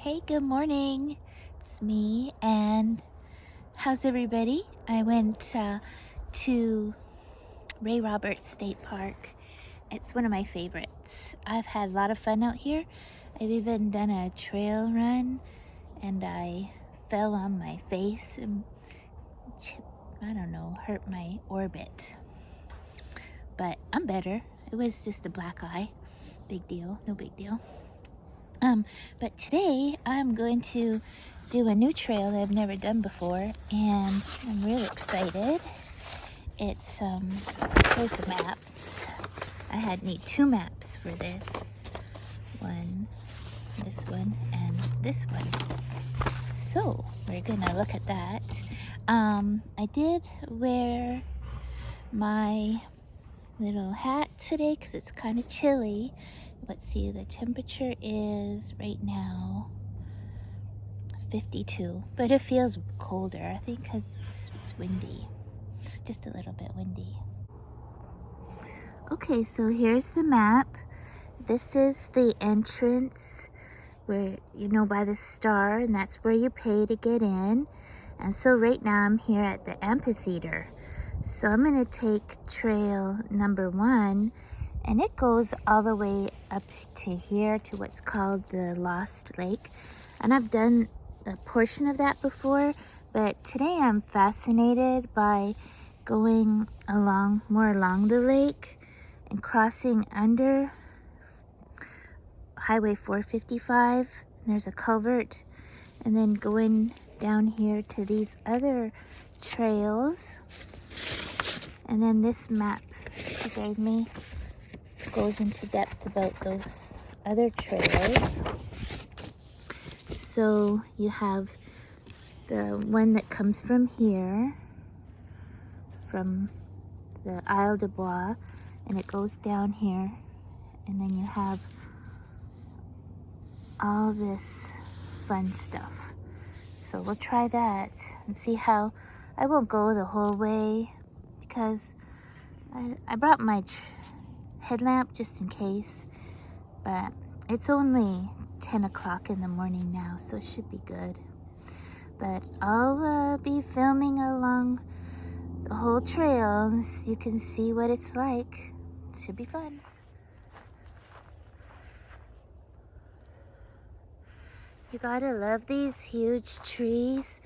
Hey, good morning. It's me, and how's everybody? I went to Ray Roberts State Park. It's one of my favorites. I've had a lot of fun out here. I've even done a trail run, and I fell on my face and hurt my orbit. But I'm better. It was just a black eye. Big deal, no big deal. But today I'm going to do a new trail that I've never done before, and I'm really excited. It's, here's the maps. I need two maps for this one, and this one. So we're gonna look at that. I did wear my little hat today because it's kind of chilly. Let's see, the temperature is right now 52, but it feels colder, I think, because it's windy, just a little bit windy. Okay, so here's the map. This is the entrance where, by the star, and that's where you pay to get in. And so right now I'm here at the amphitheater. So I'm going to take trail number 1, and it goes all the way up to here to what's called the Lost Lake. And I've done a portion of that before, but today I'm fascinated by going more along the lake and crossing under Highway 455. And there's a culvert, and then going down here to these other trails. And then this map she gave me goes into depth about those other trails. So you have the one that comes from here, from the Isle de Bois, and it goes down here, and then you have all this fun stuff. So we'll try that and see how. I won't go the whole way because I brought my headlamp just in case, but it's only 10 o'clock in the morning now, so it should be good. But I'll be filming along the whole trail so you can see what it's like. It should be fun. You gotta love these huge trees.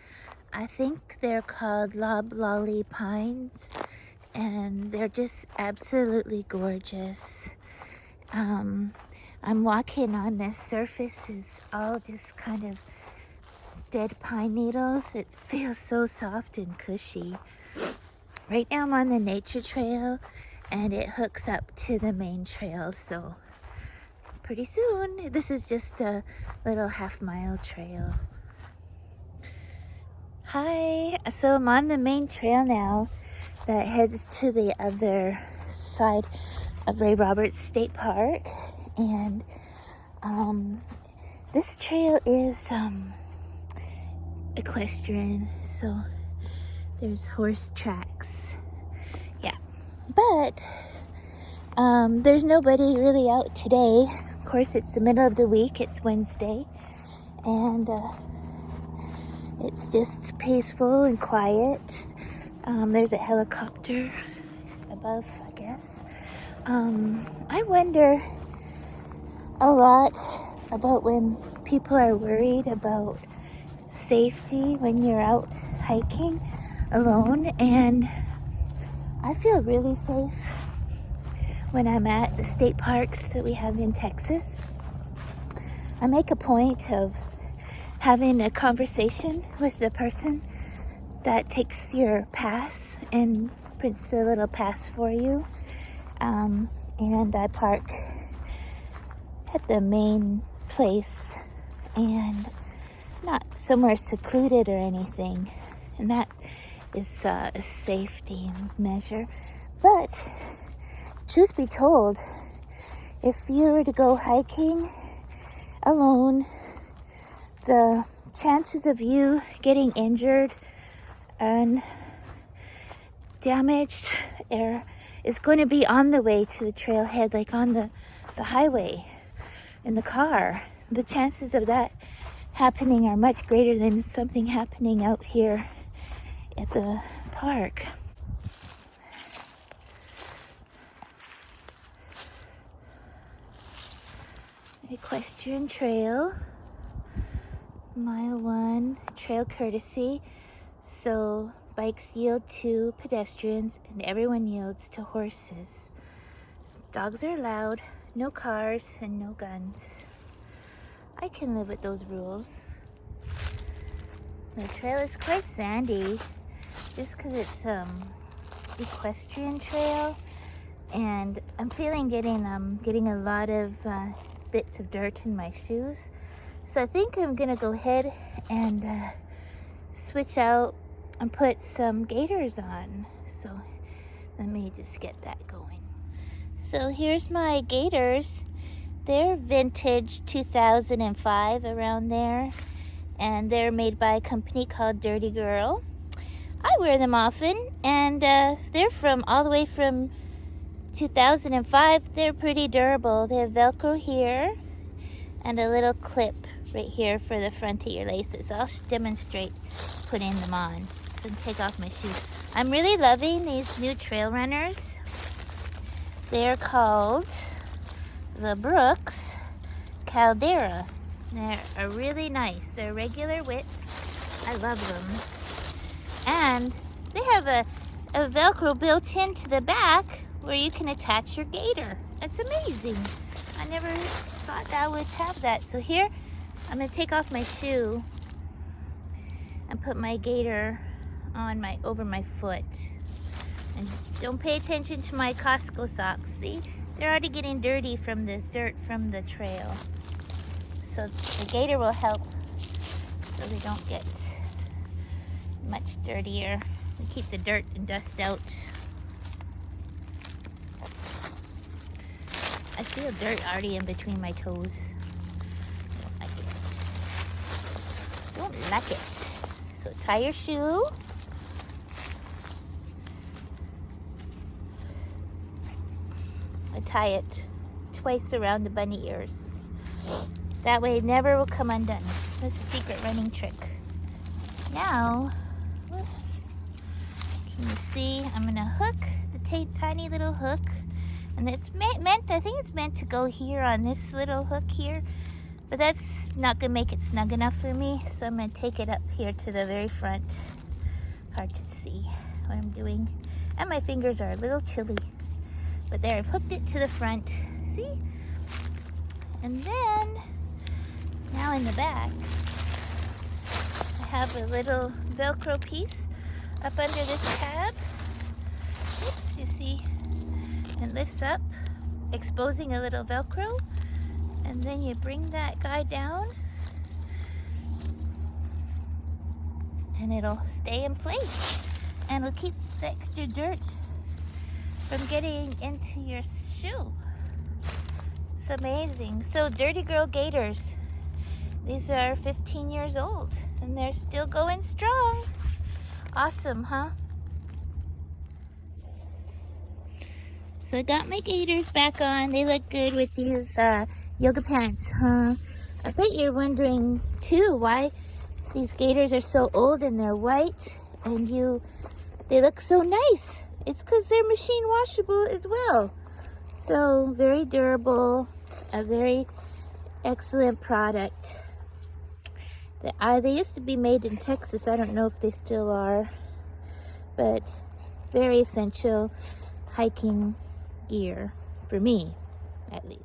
I think they're called loblolly pines, and they're just absolutely gorgeous. I'm walking on this surface is all just kind of dead pine needles. It feels so soft and cushy. Right now I'm on the nature trail, and it hooks up to the main trail, so pretty soon this is just a little half-mile trail. Hi, so I'm on the main trail now that heads to the other side of Ray Roberts State Park, and this trail is equestrian, so there's horse tracks. Yeah, but there's nobody really out today. Of course, it's the middle of the week, it's Wednesday, and it's just peaceful and quiet. There's a helicopter above, I guess. I wonder a lot about when people are worried about safety when you're out hiking alone, and I feel really safe when I'm at the state parks that we have in Texas. I make a point of having a conversation with the person that takes your pass and prints the little pass for you. And I park at the main place and not somewhere secluded or anything. And that is a safety measure. But truth be told, if you were to go hiking alone, the chances of you getting injured and damaged is going to be on the way to the trailhead, like on the highway in the car. The chances of that happening are much greater than something happening out here at the park. Equestrian Trail, mile 1, trail courtesy. So bikes yield to pedestrians and everyone yields to horses. Dogs are allowed, no cars, and no guns. I can live with those rules. The trail is quite sandy, just because it's Equestrian Trail, and I'm feeling getting a lot of bits of dirt in my shoes. So I think I'm gonna go ahead and switch out and put some gaiters on. So let me just get that going. So here's my gaiters. They're vintage 2005, around there, and they're made by a company called Dirty Girl. I wear them often, and they're from all the way from 2005. They're pretty durable. They have Velcro here and a little clip right here for the front of your laces. I'll demonstrate putting them on. So take off my shoes. I'm really loving these new trail runners. They're called the Brooks Caldera. They're really nice. They're regular width. I love them. And they have a Velcro built into the back where you can attach your gaiter. It's amazing. I never thought that would have that. So here, I'm gonna take off my shoe and put my gaiter on over my foot. And don't pay attention to my Costco socks. See, they're already getting dirty from the dirt from the trail. So the gaiter will help so they don't get much dirtier. We keep the dirt and dust out. I feel dirt already in between my toes. Don't like it. Don't like it. So tie your shoe. I tie it twice around the bunny ears. That way it never will come undone. That's a secret running trick. Now, whoops, can you see, I'm gonna hook the tiny little hook. And it's meant, I think it's meant to go here on this little hook here. But that's not gonna make it snug enough for me. So I'm gonna take it up here to the very front. Hard to see what I'm doing. And my fingers are a little chilly. But there, I've hooked it to the front. See? And then, now in the back, I have a little Velcro piece up under this tab. Oops, you see? And lifts up, exposing a little Velcro. And then you bring that guy down. And it'll stay in place. And it'll keep the extra dirt from getting into your shoe. It's amazing. So Dirty Girl Gaiters. These are 15 years old and they're still going strong. Awesome, huh? So I got my gaiters back on. They look good with these yoga pants, huh? I bet you're wondering too why these gaiters are so old and they're white and they look so nice. It's because they're machine washable as well. So very durable, a very excellent product. They used to be made in Texas. I don't know if they still are, but very essential hiking gear for me, at least.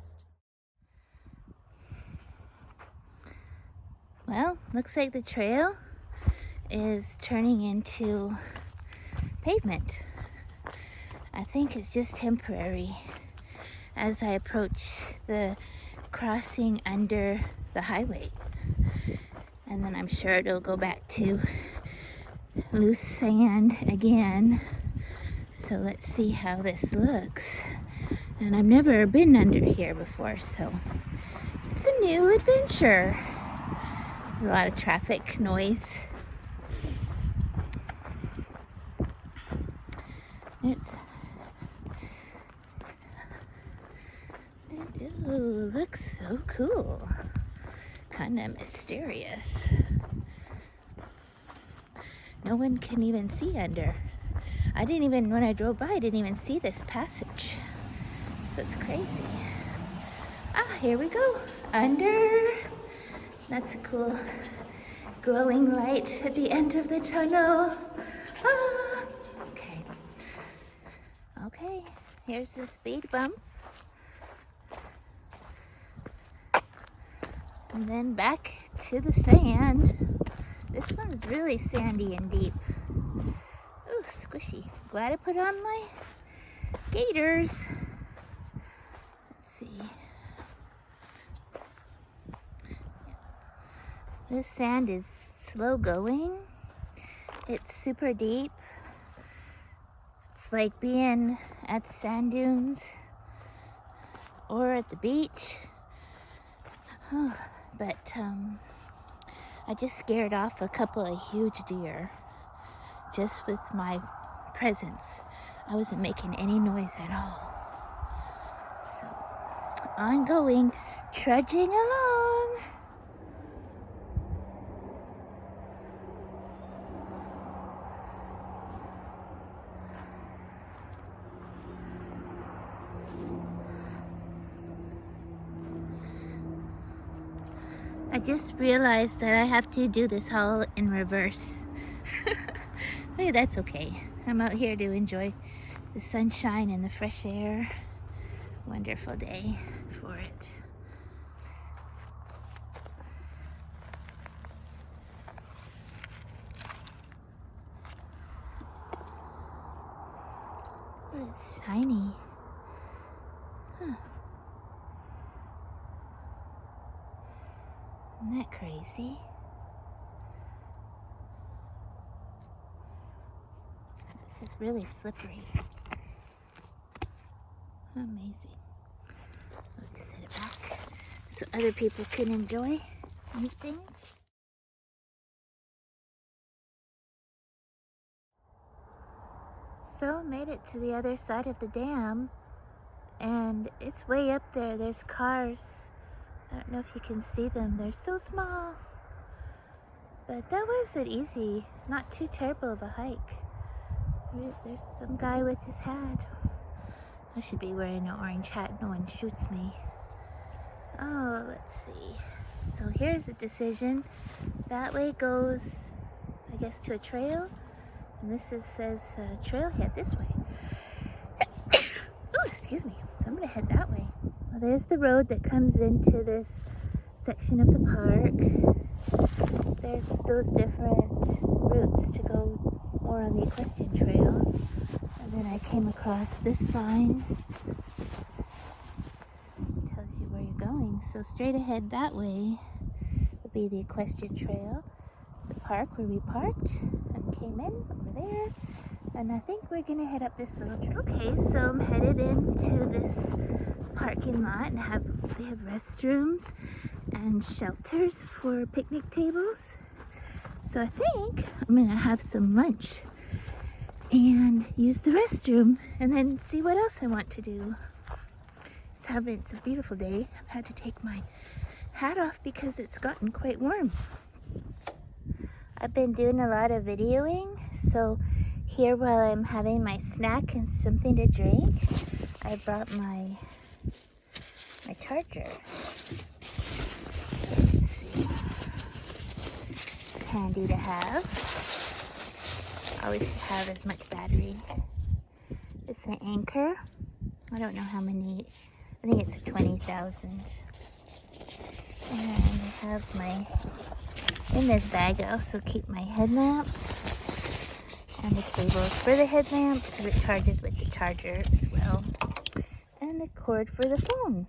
Well, looks like the trail is turning into pavement. I think it's just temporary as I approach the crossing under the highway. And then I'm sure it'll go back to loose sand again. So let's see how this looks. And I've never been under here before, so it's a new adventure. There's a lot of traffic noise. Ooh, looks so cool. kind of mysterious. No one can even see under. I didn't even, when I drove by, I didn't even see this passage. So it's crazy. Ah, here we go. Under. That's a cool glowing light at the end of the tunnel. Ah, okay. Okay, here's the speed bump. And then back to the sand. This one's really sandy and deep. Ooh, squishy. Glad I put on my gaiters. Let's see. This sand is slow going. It's super deep. It's like being at the sand dunes or at the beach. But I just scared off a couple of huge deer just with my presence. I wasn't making any noise at all. So I'm going, trudging along. I just realized that I have to do this haul in reverse. Hey, that's okay. I'm out here to enjoy the sunshine and the fresh air. Wonderful day for it. Oh, it's shiny. Huh. Isn't that crazy? This is really slippery. Amazing. I'll just set it back so other people can enjoy these things. So made it to the other side of the dam, and it's way up there. There's cars. I don't know if you can see them. They're so small. But that wasn't easy. Not too terrible of a hike. There's some guy with his hat. I should be wearing an orange hat. No one shoots me. Oh, let's see. So here's the decision. That way goes, I guess, to a trail. And this says trailhead this way. Oh, excuse me. So I'm going to head that way. Well, there's the road that comes into this section of the park. There's those different routes to go more on the Equestrian Trail. And then I came across this sign. It tells you where you're going. So straight ahead that way would be the Equestrian Trail. The park where we parked and came in over there. And I think we're gonna head up this little trail. Okay, so I'm headed into this parking lot and they have restrooms and shelters for picnic tables. So I think I'm gonna have some lunch and use the restroom and then see what else I want to do. It's a beautiful day. I've had to take my hat off because it's gotten quite warm. I've been doing a lot of videoing, so here while I'm having my snack and something to drink, I brought my charger. Let's see. It's handy to have. Always should have as much battery. It's an Anchor. I don't know how many. I think it's 20,000. And I have in this bag I also keep my headlamp and the cables for the headlamp because it charges with the charger as well. And the cord for the phone.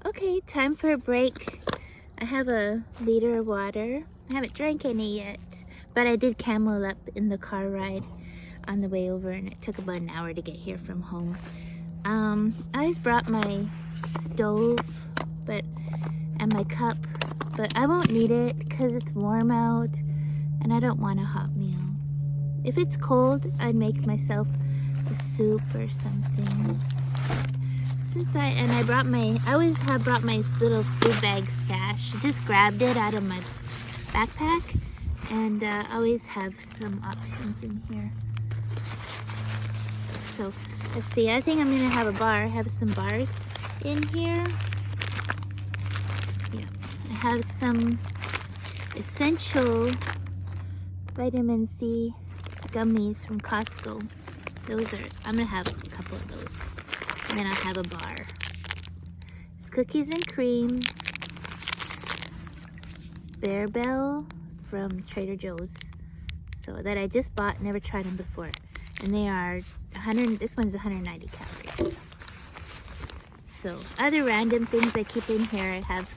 Okay, time for a break. I have a liter of water. I haven't drank any yet, but I did Camel up in the car ride on the way over, and it took about an hour to get here from home. I've brought my stove and my cup, but I won't need it because it's warm out and I don't want a hot meal. If it's cold, I'd make myself a soup or something. since I brought I always have brought my little food bag stash. I just grabbed it out of my backpack, and I always have some options in here. So let's see, I think I'm gonna have a bar. I have some bars in here. Yeah, I have some essential vitamin C gummies from Costco. I'm gonna have a couple of those. And then I'll have a bar. It's cookies and cream. Bear Bell from Trader Joe's. So that I just bought, never tried them before. And they are this one's 190 calories. So other random things I keep in here, I have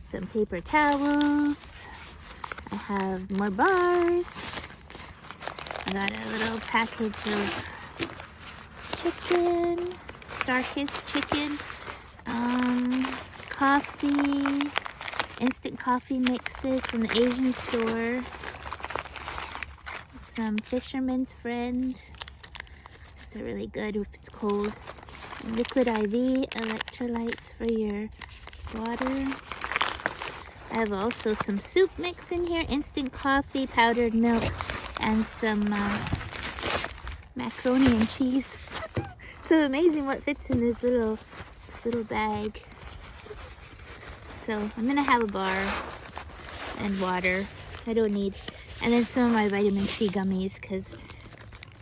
some paper towels. I have more bars. I got a little package of chicken, Star-Kissed chicken, coffee, instant coffee mixes from the Asian store, some Fisherman's Friend. These are really good if it's cold. Liquid IV, electrolytes for your water. I have also some soup mix in here, instant coffee, powdered milk, and some macaroni and cheese. So amazing what fits in this little bag. So I'm gonna have a bar and water. I don't need, and then some of my vitamin C gummies, because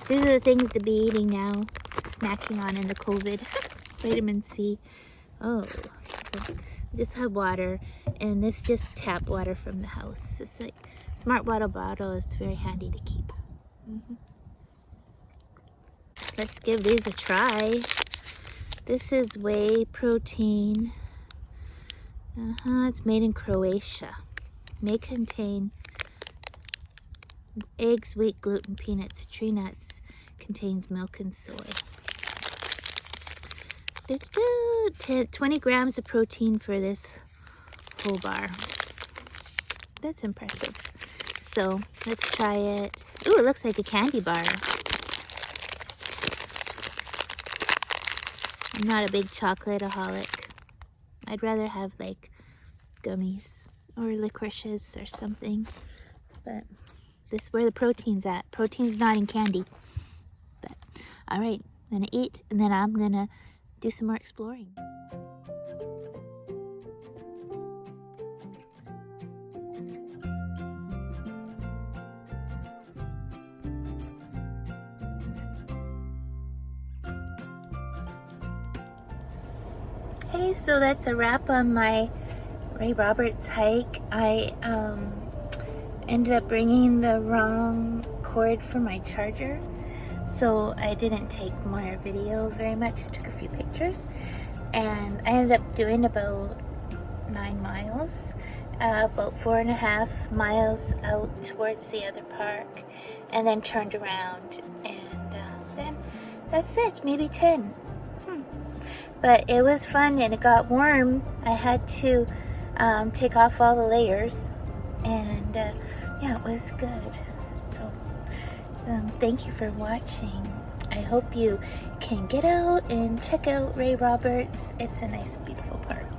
these are the things to be eating now, snacking on in the COVID. Vitamin C. Oh, so I just have water, and this just tap water from the house. It's like smart water bottle is very handy to keep. Let's give these a try. This is whey protein. It's made in Croatia. May contain eggs, wheat, gluten, peanuts, tree nuts. Contains milk and soy. 20 grams of protein for this whole bar. That's impressive. So let's try it. Ooh, it looks like a candy bar. I'm not a big chocolate-aholic. I'd rather have like gummies or licorices or something. But this is where the protein's at. Protein's not in candy. But all right, I'm gonna eat, and then I'm gonna do some more exploring. Hey, so that's a wrap on my Ray Roberts hike. I ended up bringing the wrong cord for my charger, so I didn't take more video very much. I took a few pictures, and I ended up doing about 9 miles, about 4.5 miles out towards the other park, and then turned around, and then that's it, maybe 10. But it was fun, and it got warm. I had to take off all the layers, and yeah, it was good. So thank you for watching. I hope you can get out and check out Ray Roberts. It's a nice, beautiful park.